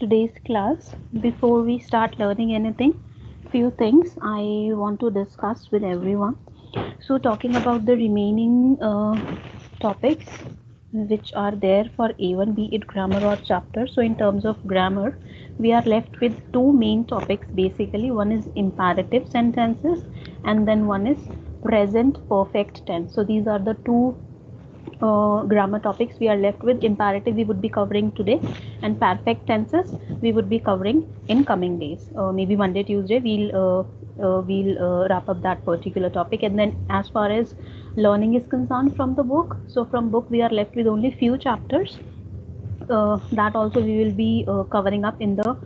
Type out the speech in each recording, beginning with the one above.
today's class. Before we start learning anything, few things I want to discuss with everyone. So, talking about the remaining topics which are there for A1, be it grammar or chapter. So, in terms of grammar, we are left with two main topics basically. One is imperative sentences, and then one is present perfect tense. So, these are the two grammar topics we are left with. Imperative we would be covering today, and perfect tenses we would be covering in coming days. Maybe Monday, Tuesday we'll wrap up that particular topic. And then as far as learning is concerned from the book, so from book we are left with only few chapters. That also we will be covering up in the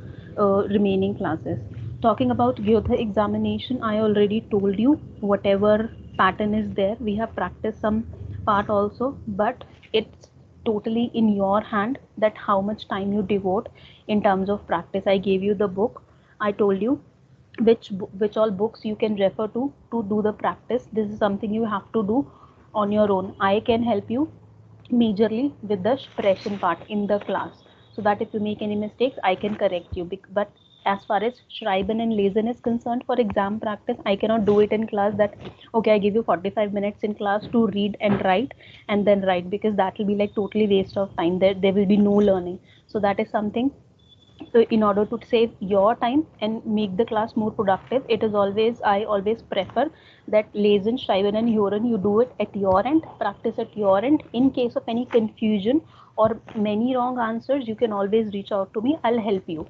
remaining classes. Talking about Gyotha examination, I already told you whatever pattern is there. We have practiced some part also, but it's totally in your hand that how much time you devote in terms of practice. I gave you the book. I told you which all books you can refer to do the practice. This is something you have to do on your own. I can help you majorly with the expression part in the class, so that if you make any mistakes I can correct you. But as far as schreiben and lesen is concerned, for exam practice I cannot do it in class, that okay I give you 45 minutes in class to read and write and then write, because that will be like totally waste of time. There will be no learning. So that is something. So in order to save your time and make the class more productive, it is always, I always prefer that lesen, schreiben and hören you do it at your end, practice at your end. In case of any confusion or many wrong answers, you can always reach out to me, I'll help you.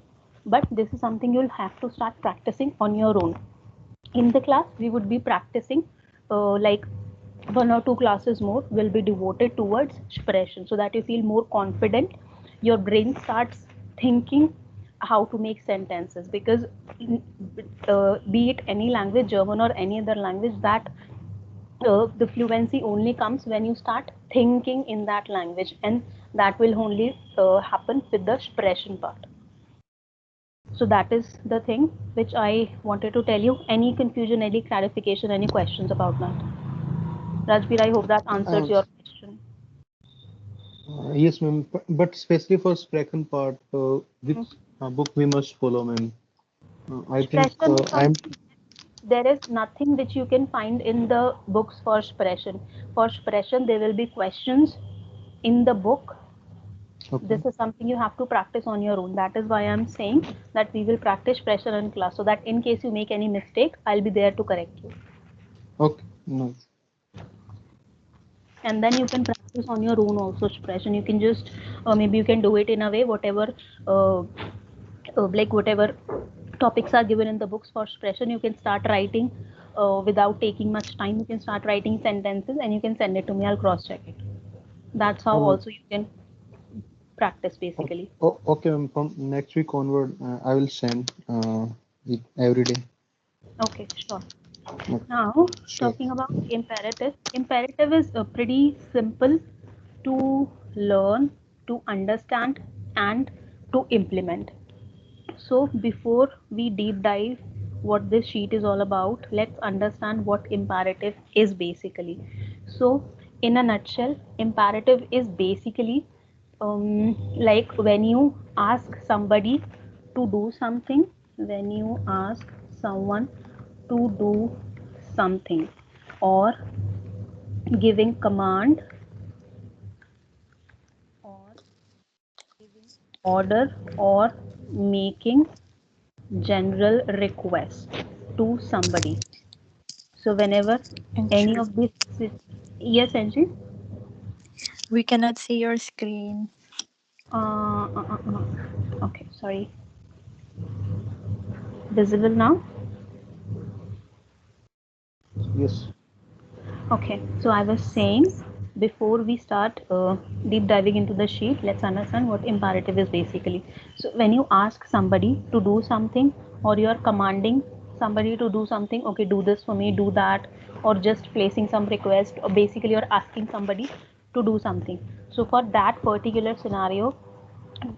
But this is something you'll have to start practicing on your own. In the class we would be practicing like one or two classes more will be devoted towards expression, so that you feel more confident. Your brain starts thinking how to make sentences, because be it any language, German or any other language, that the fluency only comes when you start thinking in that language, and that will only happen with the expression part. So that is the thing which I wanted to tell you. Any confusion, any clarification, any questions about that? Rajbir, I hope that answers Uh, your question. yes, ma'am. But especially for Sprechen part, which book we must follow, ma'am? I think Expression is I'm. something, there is nothing which you can find in the books for expression. For expression, there will be questions in the book. Okay. This is something you have to practice on your own. That is why I'm saying that we will practice expression in class, so that in case you make any mistake, I'll be there to correct you. Okay. No. And then you can practice on your own also expression. You can just maybe you can do it in a way whatever uh, like whatever topics are given in the books for expression, you can start writing without taking much time. You can start writing sentences and you can send it to me, I'll cross check it. That's how Oh, also you can practice basically. okay, ma'am. From next week onward, I will send it every day. Okay, sure. Okay. Now Sure. talking about imperative. Imperative is pretty simple to learn, to understand, and to implement. So before we deep dive what this sheet is all about, let's understand what imperative is basically. So in a nutshell, imperative is basically like when you ask somebody to do something, when you ask someone to do something, or giving command, or giving order, or making general request to somebody. So whenever any Ensure of these, yes, Angie. we cannot see your screen. Okay, sorry. Visible now? Yes. Okay, so I was saying before we start deep diving into the sheet, let's understand what imperative is basically. So when you ask somebody to do something, or you're commanding somebody to do something, okay, do this for me, do that, or just placing some request, or basically you're asking somebody to do something. So for that particular scenario,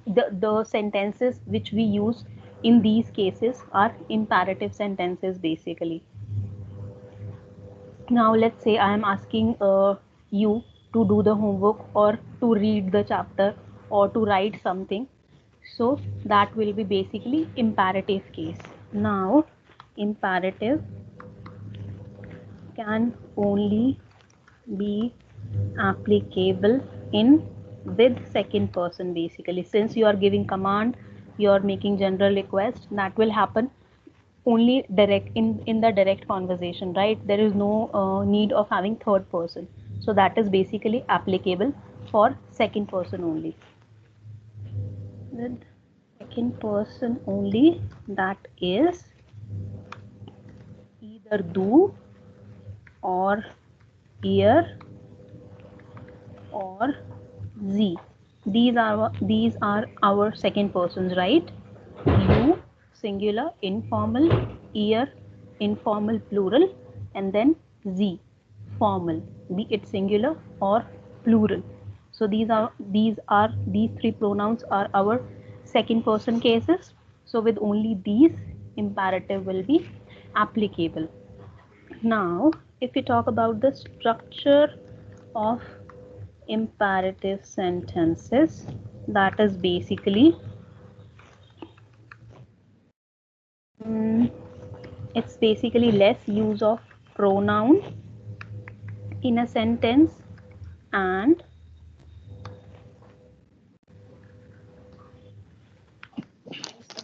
the sentences which we use in these cases are imperative sentences basically. Now let's say I am asking you to do the homework, or to read the chapter, or to write something. So that will be basically imperative case. Now, imperative can only be applicable in with second person basically. Since you are giving command, you are making general request, that will happen only direct in the direct conversation, right? There is no need of having third person. So that is basically applicable for second person only. With second person only, that is either do or ear or z. These are our second persons, right? You singular informal, ear informal plural, and then z formal, be it singular or plural. So these three pronouns are our second person cases. So with only these, imperative will be applicable. Now, if we talk about the structure of imperative sentences, that is basically it's basically less use of pronoun in a sentence and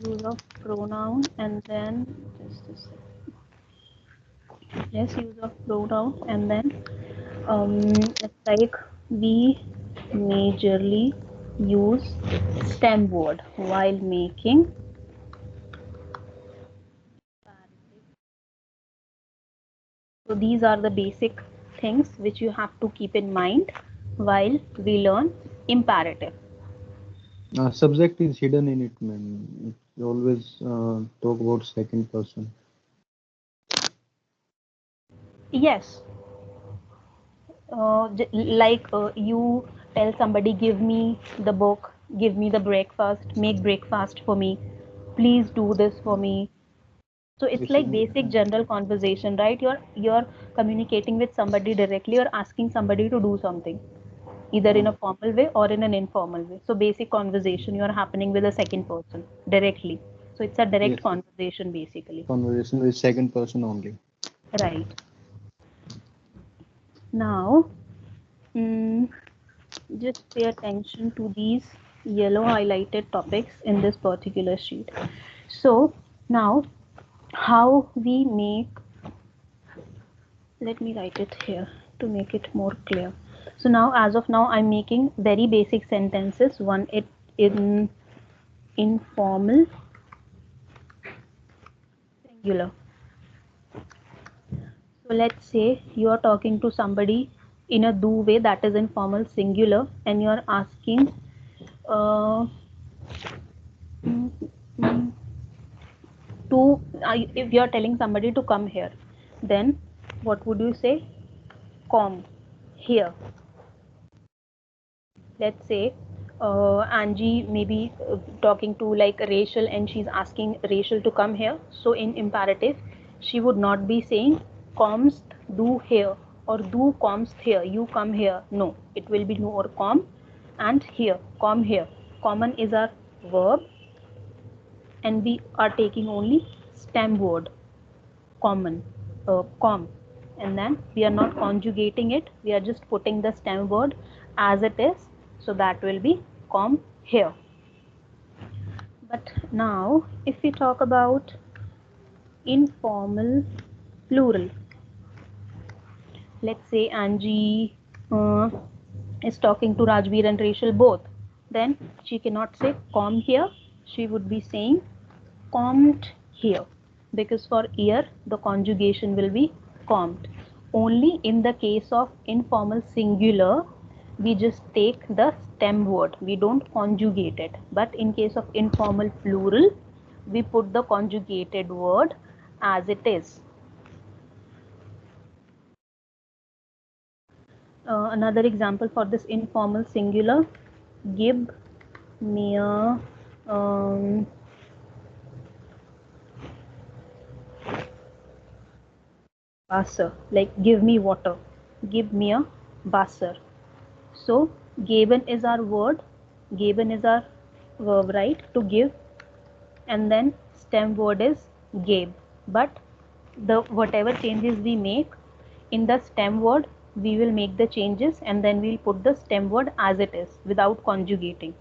use of pronoun, and then just a second. Less use of pronoun, and then it's like we majorly use stem word while making. So these are the basic things which you have to keep in mind while we learn imperative. Subject is hidden in it, man. It always talk about second person. Yes, like you tell somebody, give me the book, give me the breakfast, make breakfast for me, please do this for me. So it's This is like basic general conversation, right? You're communicating with somebody directly, or asking somebody to do something, either in a formal way or in an informal way. So basic conversation you're happening with a second person directly. So it's a direct yes, conversation basically. conversation with second person only. Right. Now, mm, just pay attention to these yellow highlighted topics in this particular sheet. So now, how we make, let me write it here to make it more clear. So now, as of now, I'm making very basic sentences. One, it in informal singular. So let's say you are talking to somebody in a do way, that is informal singular, and you are asking uh, mm, mm, to if you are telling somebody to come here, then what would you say? Come here. Let's say Angie maybe talking to like Rachel, and she's asking Rachel to come here. So in imperative, she would not be saying comes do here or do comes here. You come here. No, it will be no or come and here. Come here. Common is our verb, and we are taking only stem word common, com, and then we are not conjugating it, we are just putting the stem word as it is. So that will be com here. But now if we talk about informal plural, let's say Angie is talking to Rajveer and Rachel both, then she cannot say come here, she would be saying comed here, because for ear the conjugation will be comed. Only in the case of informal singular we just take the stem word, we don't conjugate it, but in case of informal plural we put the conjugated word as it is. Another example for this informal singular, give me a basser, like give me water, give me a basser. So geben is our word, geben is our verb, right? To give, and then stem word is gave. But the whatever changes we make in the stem word, we will make the changes and then we'll put the stem word as it is without conjugating.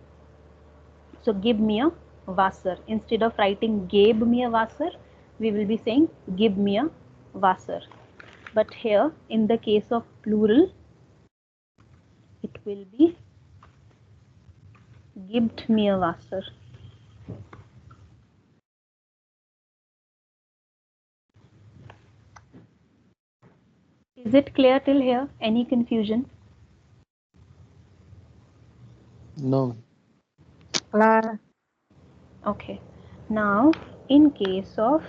So give me a Wasser. Instead of writing gave me a Wasser, we will be saying give me a Wasser. But here in the case of plural, it will be gibt mir Wasser. Is it clear till here? Any confusion? No. Clara. Okay. Now in case of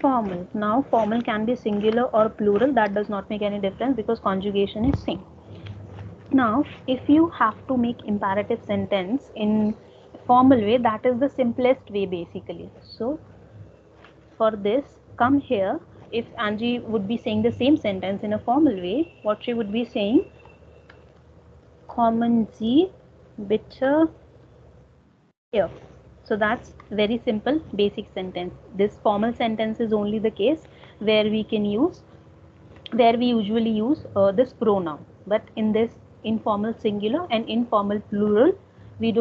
formal, now formal can be singular or plural, that does not make any difference because conjugation is same. Now if you have to make imperative sentence in formal way, that is the simplest way basically. So for this, come here. If Angie would be saying the same sentence in a formal way, what she would be saying, kommen Sie bitte here. So that's very simple basic sentence. This formal sentence is only the case where we usually use this pronoun. But in this informal singular and informal plural, we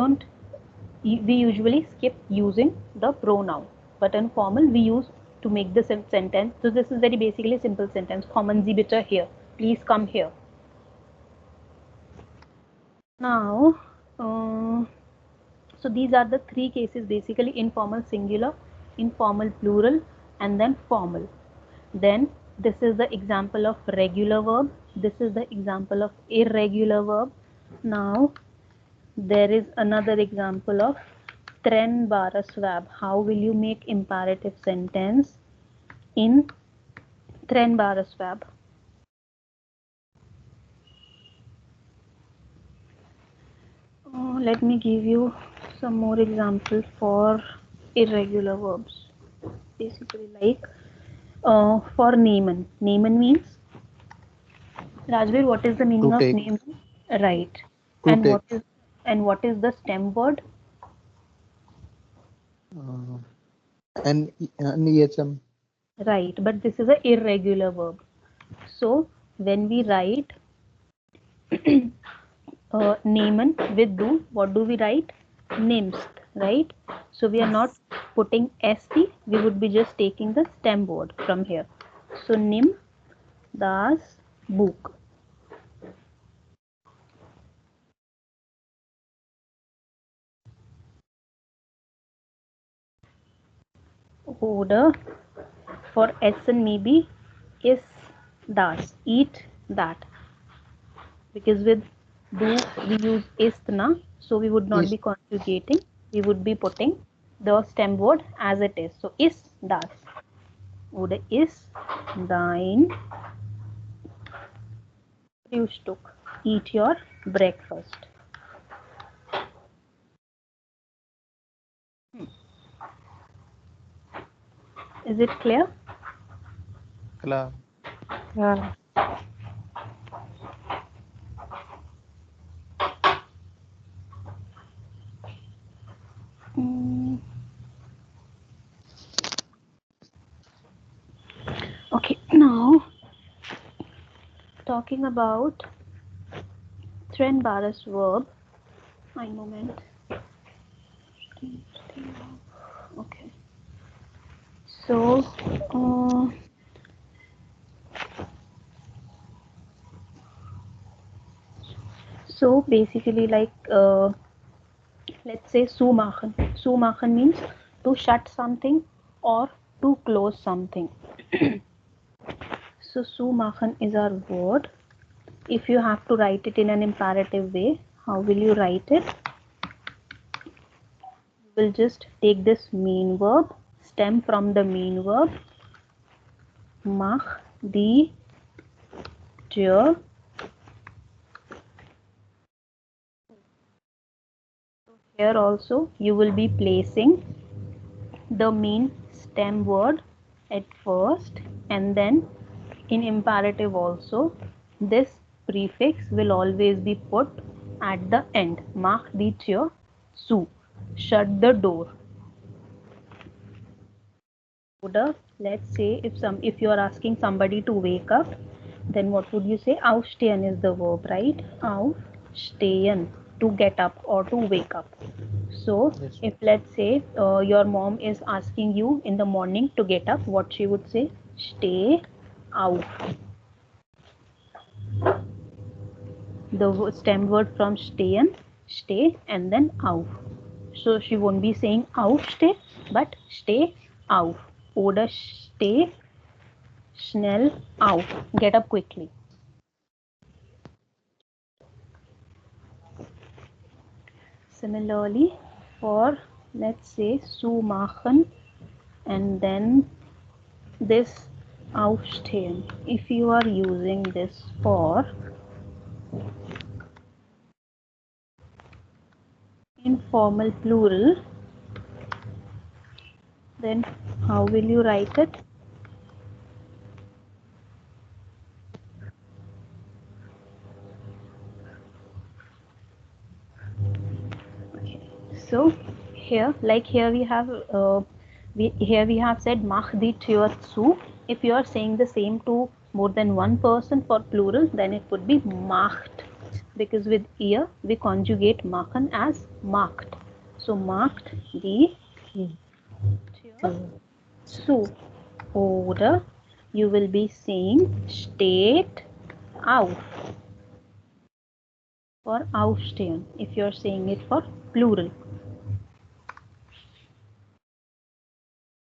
usually skip using the pronoun. But in formal, we use to make the sentence. So this is very basically simple sentence. Kommen Sie bitte here. Please come here. Now, so these are the three cases basically: informal singular, informal plural, and then formal. Then this is the example of regular verb. This is the example of irregular verb. Now there is another example of trennbares Verb. How will you make imperative sentence in trennbares Verb? Let me give you some more examples for irregular verbs. Basically, like for nehmen. Nehmen means, Rajveer, what is the meaning To of take. nehmen? Right. To And take. what is the stem word? Uh, NEHM. Right. But this is an irregular verb. So when we write nehmen with do, what do we write? Nimmst, right? So we are not putting st, we would be just taking the stem word from here. So nimm das Buch. Oder for essen maybe is das, eat that. Because with do we use ist na, so we would not Is be conjugating, we would be putting the stem word as it is. So is das. Oder ist dein Frühstück. Eat your breakfast. Is it clear? klar. Clara. Mm. Okay, now talking about trennbares verb. One moment. Okay. So, so basically, like let's say zumachen. Zumachen means to shut something or to close something. So zumachen is our word. If you have to write it in an imperative way, how will you write it? You will just take this mean verb, stem from the mean verb, mach die Tür. Here also you will be placing the mean stem word at first, and then in imperative also this prefix will always be put at the end. Mach die Tür zu. shut the door. Oder, let's say if you are asking somebody to wake up, then what would you say? Aufstehen is the verb, right? Aufstehen, to get up or to wake up. So Yes. if let's say your mom is asking you in the morning to get up, what she would say? Steh auf. The stem word from stehen, stay, and then auf. So she won't be saying aufsteh, but steh auf. Oder steh schnell auf. Get up quickly. Similarly, for let's say zumachen and then this aufstehen. If you are using this for informal plural, then how will you write it? Okay. So here we have we have said mach die Tür zu. If you are saying the same to more than one person for plural, then it would be macht, because with ear we conjugate machen as macht. So macht die Tür zu. Oder you will be saying steht auf for aufstehen if you are saying it for plural.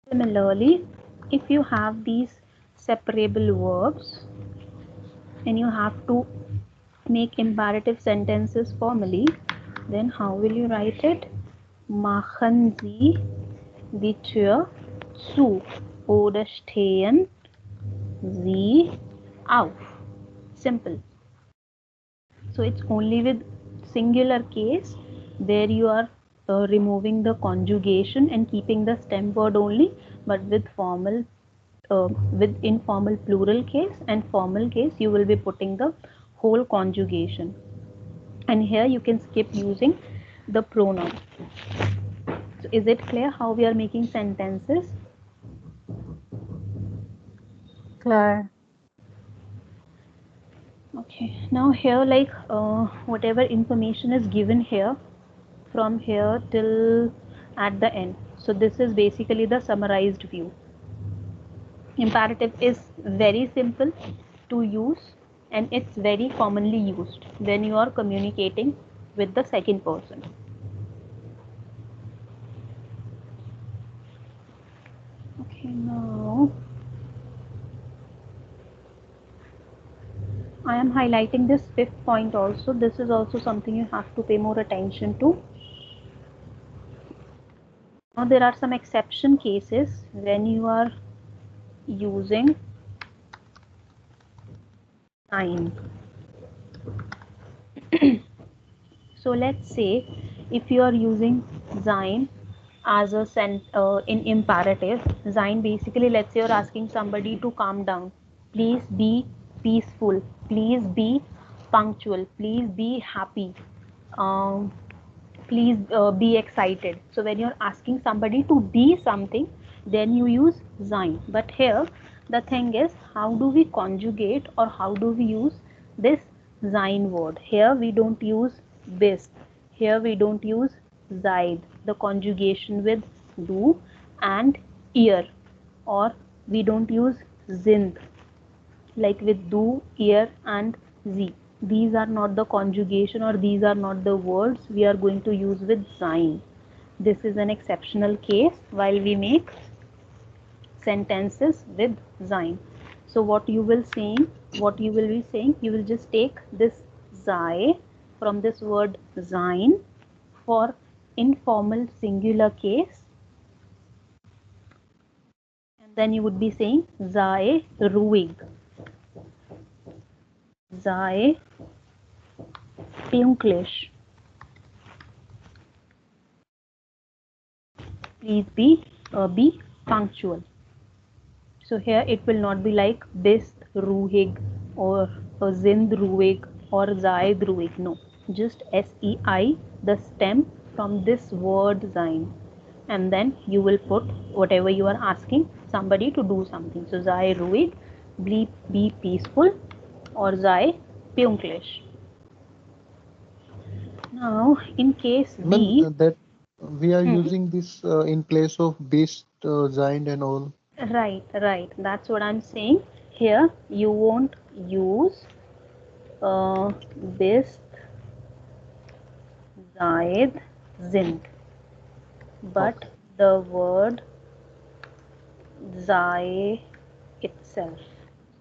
Similarly, if you have these separable verbs and you have to make imperative sentences formally, then how will you write it? Machen Sie die Tür zu oder stehen Sie auf. Simple. So it's only with singular case where you are removing the conjugation and keeping the stem word only, but with informal plural case and formal case you will be putting the whole conjugation, and here you can skip using the pronoun. So is it clear how we are making sentences? Clear. Okay, now here whatever information is given here from here till at the end. So this is basically the summarized view. Imperative is very simple to use and it's very commonly used when you are communicating with the second person. Okay, now I am highlighting this fifth point also. This is also something you have to pay more attention to. Now there are some exception cases when you are using sign. So let's say if you are using sein as a in imperative, sein basically, let's say you're asking somebody to calm down. Please be peaceful. Please be punctual. Please be happy. Please be excited. So when you're asking somebody to be something, then you use sein. But here the thing is, how do we conjugate or how do we use this sein word? Here we don't use bist. Here we don't use seid, the conjugation with do and ear, or we don't use sind like with do, ear and z. These are not the conjugation or these are not the words we are going to use with sein. This is an exceptional case while we make sentences with sein. So what you will be saying, you will just take this sei from this word sein for informal singular case, and then you would be saying sei ruhig, sei pünktlich, please be punctual. So here it will not be like bist ruhig or sind ruhig or zaid ruhig. No, just sei, the stem from this word sein, and then you will put whatever you are asking somebody to do something. So sei ruhig, be peaceful, or sei pünktlich. Now in case I mean B, that we are hmm, using this in place of bist, giant and all. right, that's what I'm saying. Here you won't use bist, Zayed, sind, but Okay. the word Zai itself.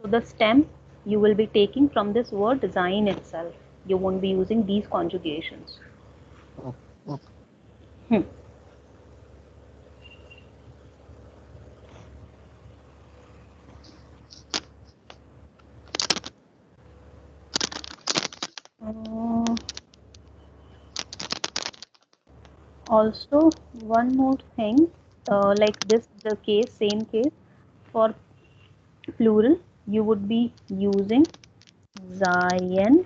So the stem you will be taking from this word Zain itself. You won't be using these conjugations. Okay. Okay. Hmm. Uh, Also, one more thing, like this, the case, same case for plural, you would be using Zayen.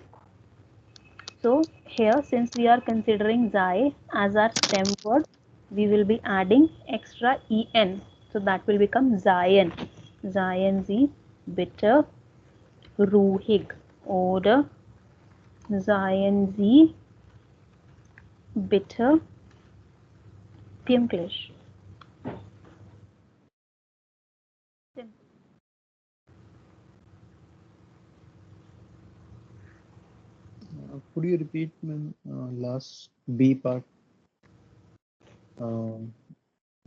So here, since we are considering Zai as our stem word, we will be adding extra en. So that will become Zayen. Zayen Sie bitte ruhig. Oder seien Sie bitte pünktlich. Could you repeat last B part?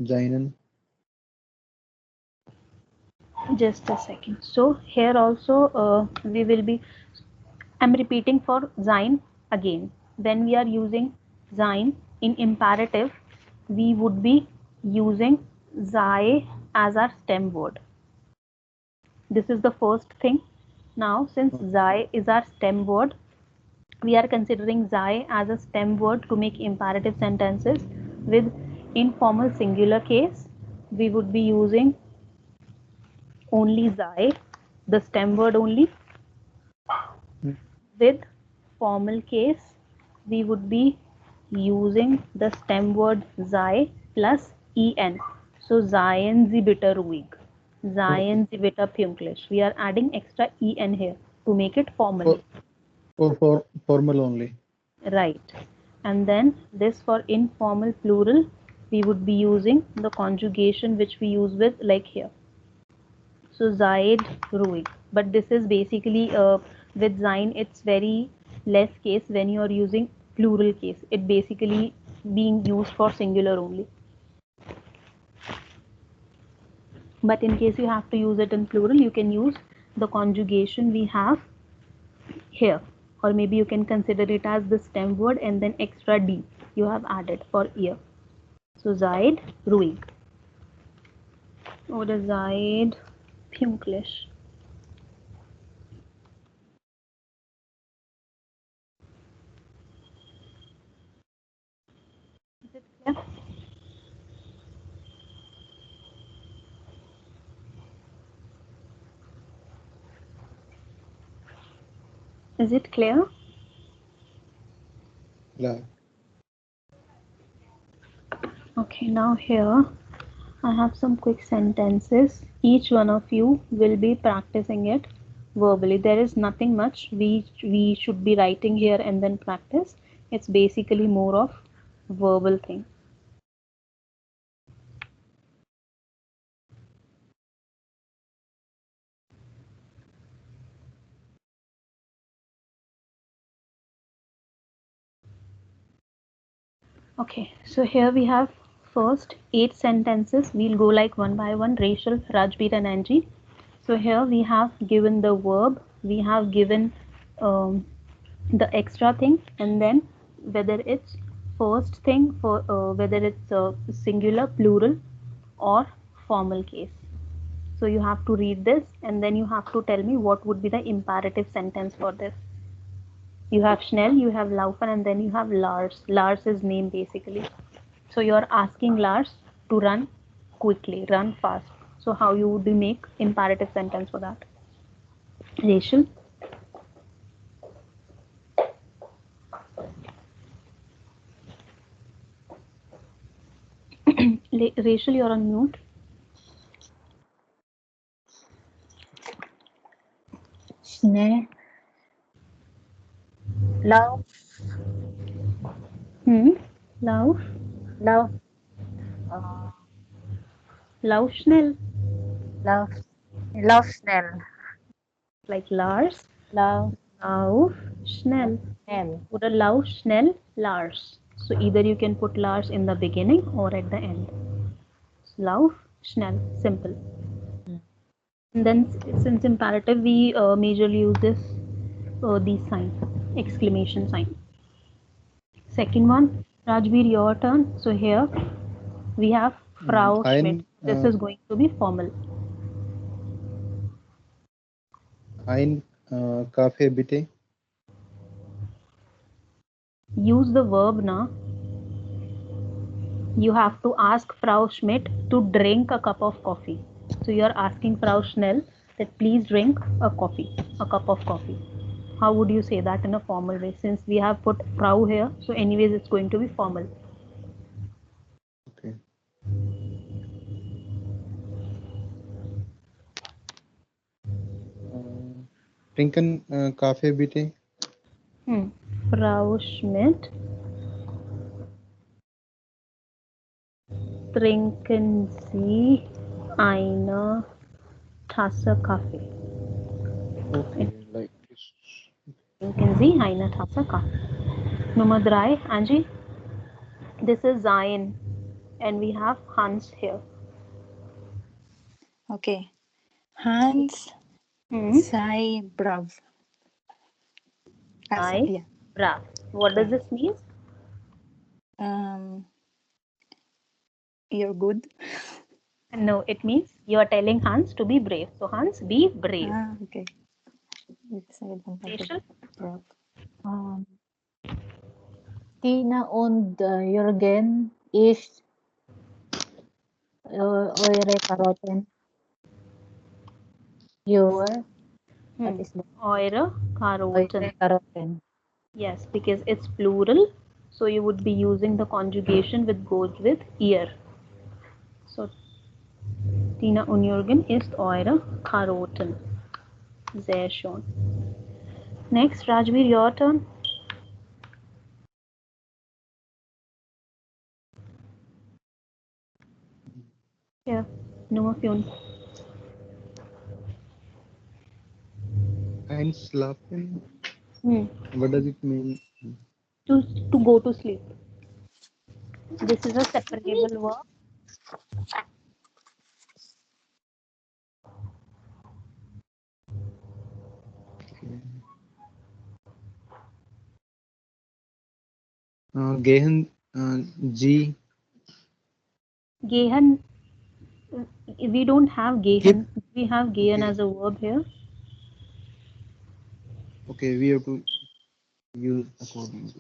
Jainan. Just a second. So here also we will be, I'm repeating for Zain again. When we are using Zain in imperative, we would be using Zai as our stem word. This is the first thing. Now, since Zai is our stem word, we are considering Zai as a stem word to make imperative sentences with informal singular case. We would be using only Zai, the stem word only. With formal case, we would be using the stem word sei plus en. So seien Sie bitte ruhig. Okay. Seien Sie bitte pünktlich. We are adding extra en here to make it formal. For formal only. Right. And then this for informal plural, we would be using the conjugation which we use with like here. So Zaid ruhig. But this is basically with Zain, it's very less case when you are using plural case. It basically being used for singular only. But in case you have to use it in plural, you can use the conjugation we have here. Or maybe you can consider it as the stem word and then extra D you have added for ear. So Zaid ruhig. Oder Zaid pünktlich. Is it clear? Is it clear? Yeah. Okay, now here I have some quick sentences. Each one of you will be practicing it verbally. There is nothing much we should be writing here and then practice. It's basically more of verbal thing. Okay, so here we have first 8 sentences. We'll go like one by one. Rachel, Rajbir, and Angie. So here we have given the verb, we have given the extra thing, and then whether it's first thing for whether it's singular, plural, or formal case. So you have to read this and then you have to tell me what would be the imperative sentence for this. You have Schnell, you have Laufen, and then you have Lars. Lars is name basically. So you are asking Lars to run quickly, run fast. So how you would make imperative sentence for that? Rachel. Rachel, you're on mute. Schnell. Lauf. Lauf. Lauf. Lauf schnell. Lauf. Lauf schnell. Like Lars. Lauf Lauf schnell. schnell. Oder lauf schnell Lars. So either you can put Lars in the beginning or at the end. Lauf schnell. Simple. And then since imperative, we majorly use these signs, exclamation sign. Second one, Rajveer, your turn. So here we have Frau Schmidt. This is going to be formal. Ein Kaffee bitte. Use the verb now. You have to ask Frau Schmidt to drink a cup of coffee. So you are asking Frau Schnell that please drink a cup of coffee. How would you say that in a formal way? Since we have put Frau here, so anyways it's going to be formal. Okay. Trinken Kaffee bitte. Frau Schmidt, trinken Sie eine Tasse Kaffee. Okay, like this. Trinken Sie eine Tasse Kaffee. Nummer 3, Angie. This is Zion, and we have Hans here. Okay. Hans, sei brav. Sei brav. What does this mean? You're good. No, it means you are telling Hans to be brave. So Hans, be brave. Okay. Rachel? Brav. Tina und Jürgen ist eure Karotten. Your. What is that? Eure Karotten. Eure Karotten. Yes, because it's plural, so you would be using the conjugation which goes with ear. So Tina und Jürgen ist eure Karotten. Sehr schön. Next, Rajveer, your turn. Here, Nummer 5. Einschlafen. What does it mean? To go to sleep. This is a separable verb. Gehen G. Gehen. We don't have gehen. We have gehen as a verb here. Okay, we have to use accordingly.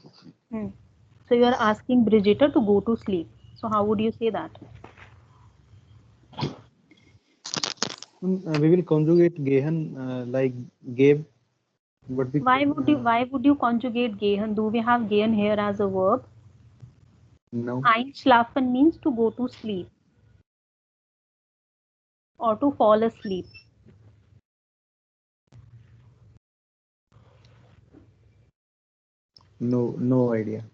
So you are asking Brigitte to go to sleep. So how would you say that? We will conjugate gehen like gave. But we, Why would you conjugate gehen? Do we have gehen here as a verb? No. Einschlafen means to go to sleep or to fall asleep. No idea.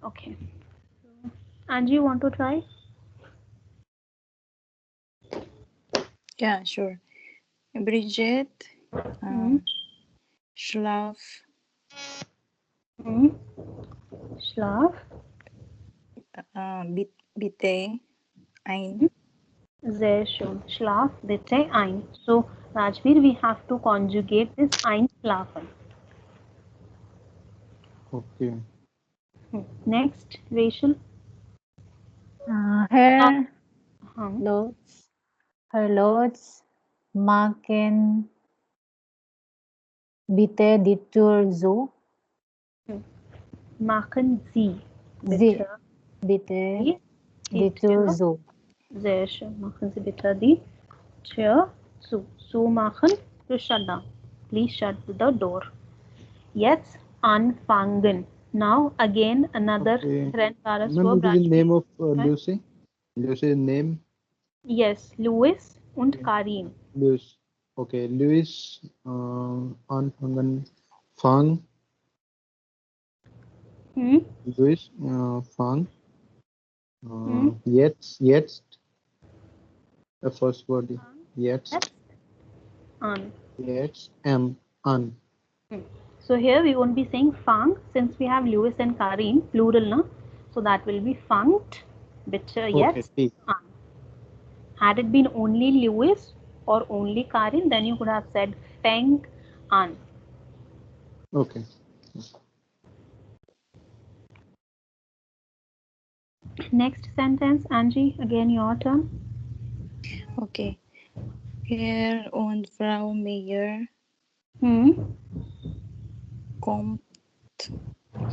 Okay. Angie, you want to try? Yeah, sure. Bridget, Schlaf. Schlaf. Bitte ein. Sehr schön. Schlaf bitte ein. So, Rajveer, we have to conjugate this einschlafen. Okay. Next, Rachel. Her Lots machen bitte die Tür zu. Machen Sie bitte die Tür zu. Sehr schön. Machen Sie bitte die Tür zu. Zu machen, to shut down. Please shut the door. Jetzt anfangen. Now again another Okay. trennbares Ma'am, verb. it is in name of Rajveer. Lucy. Lucy's name. Yes, Louis und Okay. Karin. Lewis. Okay. Lewis. Anfangen. Fang. Hmm? Lewis. Fang. Hmm? Jetzt. The first word. Jetzt. Jetzt an. Jetzt. An. So here we won't be saying fang since we have Louis and Karin plural na. So that will be fangt bitte Okay. jetzt T. an. Had it been only Louis or only Karin, then you could have said fang an. Okay. Next sentence, Angie, again your turn. Okay. Herr und Frau Meier Hmm. kommt.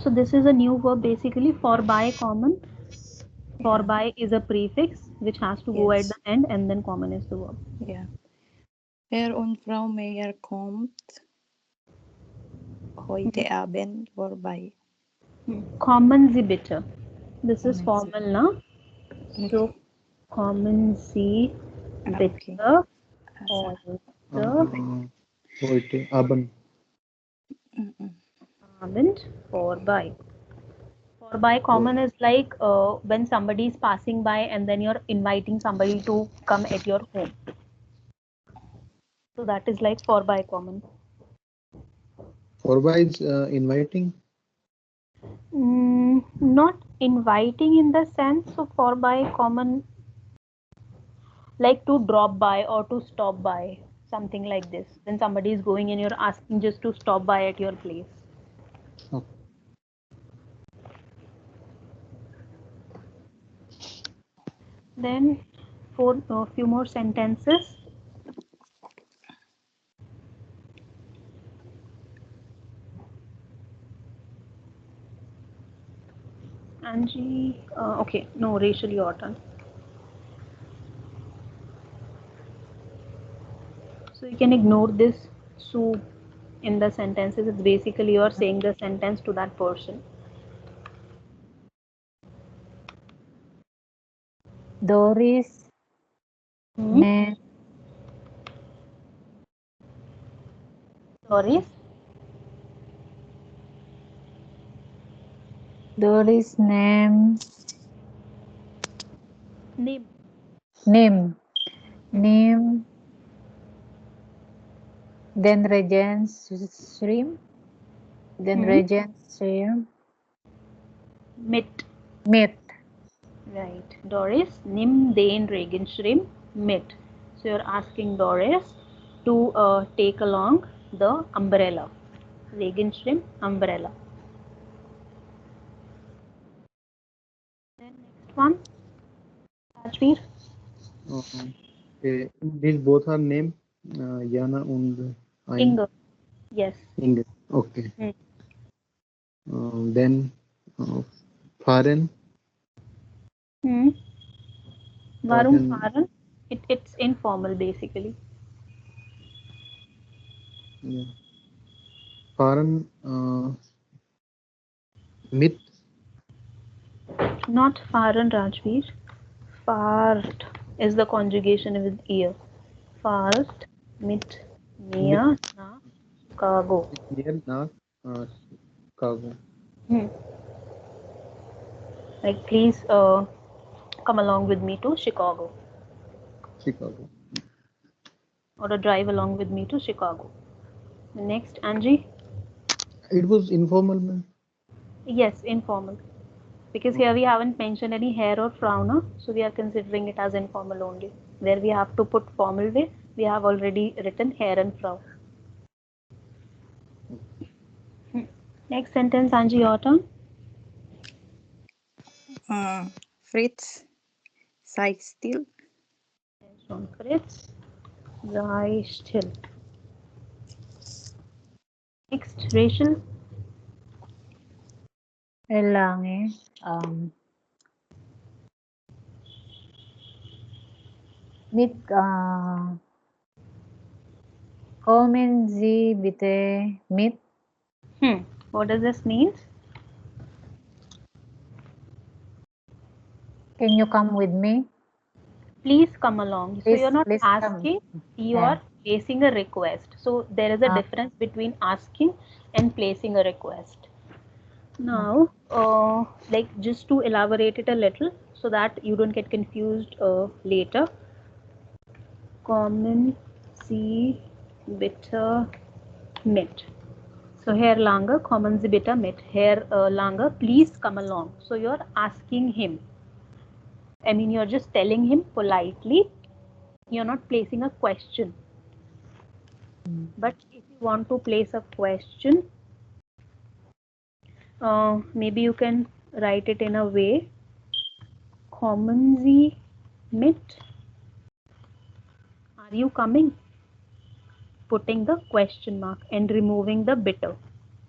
So this is a new verb basically for by common. For Yeah. by is a prefix which has to go at Yes. the end and then common is the verb. Yeah. Herr und Frau Meier kommt heute Abend vorbei. Kommen Sie bitte. This is Kommen Sie. formal na. So kommen Sie Okay. bitte Asa. Heute Abend. Abend vorbei. Vorbei common is like when somebody is passing by and then you're inviting somebody to come at your home. So that is like vorbei common. Vorbei is inviting. Not inviting in the sense of vorbei common, like to drop by or to stop by, something like this. When somebody is going and you're asking just to stop by at your place. Okay. Then for a few more sentences. Angie, okay, no, Rachel, your turn. So you can ignore this so in the sentences. It's basically you're saying the sentence to that person. Doris. Ne. Doris, Doris name. name. Name. Name. Then Regent's shrimp. Then Regent's shrimp. Mit. Meat. Right. Doris, nimm den Regenschirm mit. So you're asking Doris to take along the umbrella. Regenschirm, umbrella. Then next one. Rajveer. Okay. These both are name. Jana and Ein. Inge. Yes. Inge. Okay. Hmm. Then Fahren. Warum Fahren. fahren? It's informal basically. Yeah. Fahren. Mit. Not fahren, Rajveer. Fahrt is the conjugation with ear. Fahrt mit Mit. mir nach Chicago. Near nach Chicago. Like, please come along with me to Chicago. Chicago. Or drive along with me to Chicago. Next, Angie. It was informal, man. Yes, informal. Because here we haven't mentioned any Herr or Frau, no? So we are considering it as informal only. Where we have to put formal way, we have already written Herr and Frau. Next sentence, Angie, your turn. Fritz, sei still. Schon Fritz, sei still. Next, Rachel. Lang mit kommen Sie bitte mit. What does this mean? Can you come with me? Please come along. So you're not Please asking, you Yeah. are placing a request. So there is a difference between asking and placing a request. Now, like just to elaborate it a little so that you don't get confused later. Common C bitter mit. So here Langer, common Sie bitte mit. Here Langer, please come along. So you're asking him. I mean, you're just telling him politely. You're not placing a question. But if you want to place a question, maybe you can write it in a way. Kommen Sie mit? Are you coming? Putting the question mark and removing the bitte.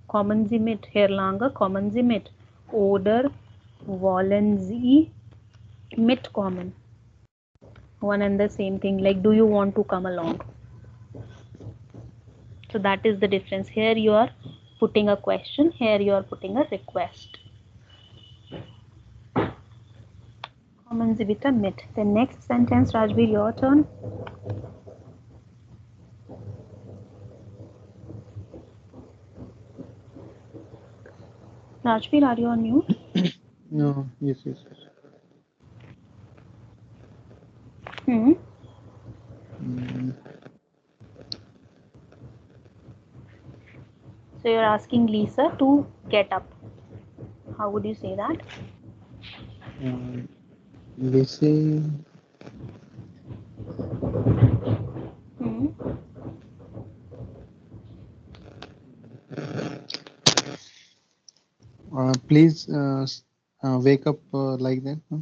Kommen Sie mit, Herr Langer, kommen Sie mit. Oder wollen Sie mitkommen? One and the same thing, like do you want to come along? So that is the difference. Here you are putting a question, here you are putting a request. Kommen Sie bitte mit. The next sentence, Rajbir, your turn. Rajbir, are you on mute? No, yes. Hmm. Mm, So you're asking Lisa to get up. How would you say that? Listen. Hmm. Please wake up like that. Huh?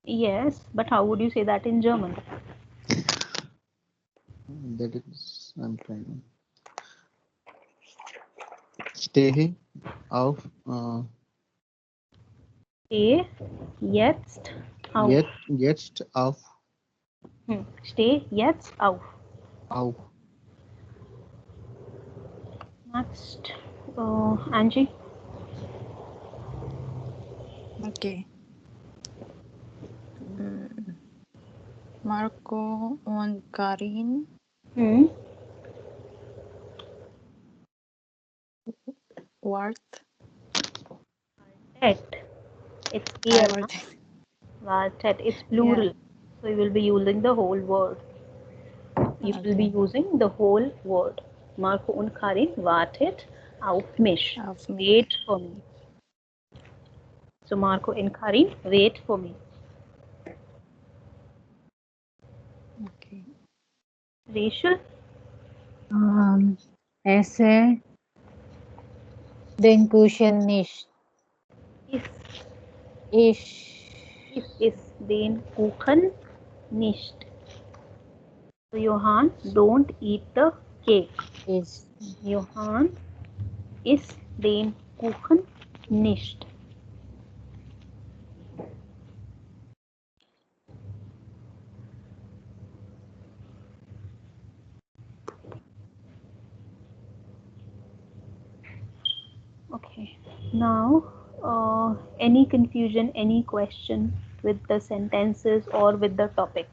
Yes, but how would you say that in German? That is, I'm trying. Stehe auf. Steh jetzt auf. Jetzt auf. Steh jetzt auf. Auf. Next, Angie. Okay. Marco und Karin Wart. It's here. Wart. Wartet. It's plural. So you will be using the whole word. You will be using the whole word. Marco und Karin wartet auf mich. Auf mich. Wait for me. So Marco and Karin, wait for me. Okay. Rachel, Esse den Kuchen nicht. is den Kuchen nicht. So Johann, don't eat the cake. Is Johann isst den Kuchen nicht. Okay, now any confusion, any question with the sentences or with the topic.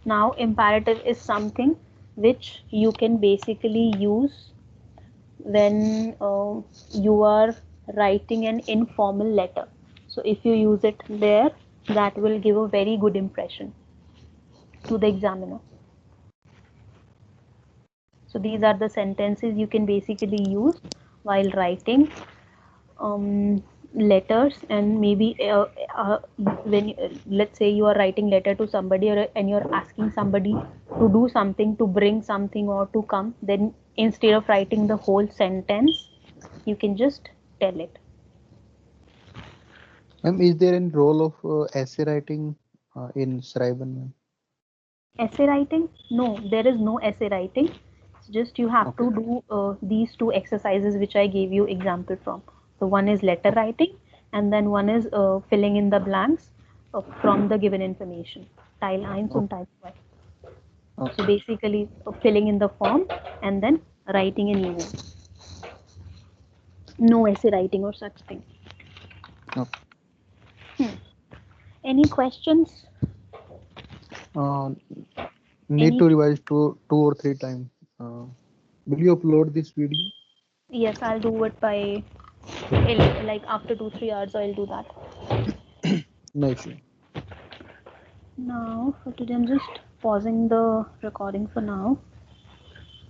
Now imperative is something which you can basically use when you are writing an informal letter. So if you use it there, that will give a very good impression to the examiner. So these are the sentences you can basically use while writing letters, and maybe when let's say you are writing letter to somebody and you're asking somebody to do something, to bring something or to come, then instead of writing the whole sentence, you can just tell it. Is there any role of essay writing in Schreiben? Essay writing? No, there is no essay writing. It's just you have to do these two exercises which I gave you example from. So one is letter writing, and then one is filling in the blanks from the given information. Teil 1 and Teil 2. So basically filling in the form and then writing a new one. No essay writing or such thing. Any questions? Need Any? to revise two or three times. Will you upload this video? Yes, I'll do it by like after 2-3 hours. I'll do that. No issue. Now for today, I'm just pausing the recording for now.